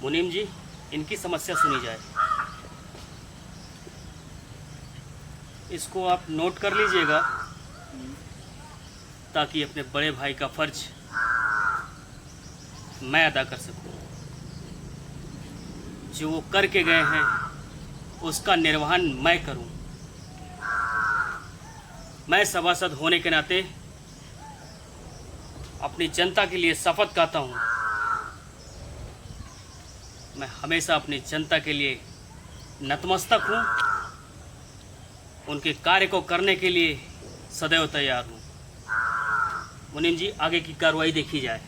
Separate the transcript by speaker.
Speaker 1: मुनीम जी, इनकी समस्या सुनी जाए। इसको आप नोट कर लीजिएगा ताकि अपने बड़े भाई का फर्ज मैं अदा कर सकूं। जो वो करके गए हैं उसका निर्वहन मैं करूं। मैं सभासद होने के नाते अपनी जनता के लिए शपथ खाता हूं। मैं हमेशा अपनी जनता के लिए नतमस्तक हूं, उनके कार्य को करने के लिए सदैव तैयार हूं। मुनीम जी, आगे की कार्रवाई देखी जाए।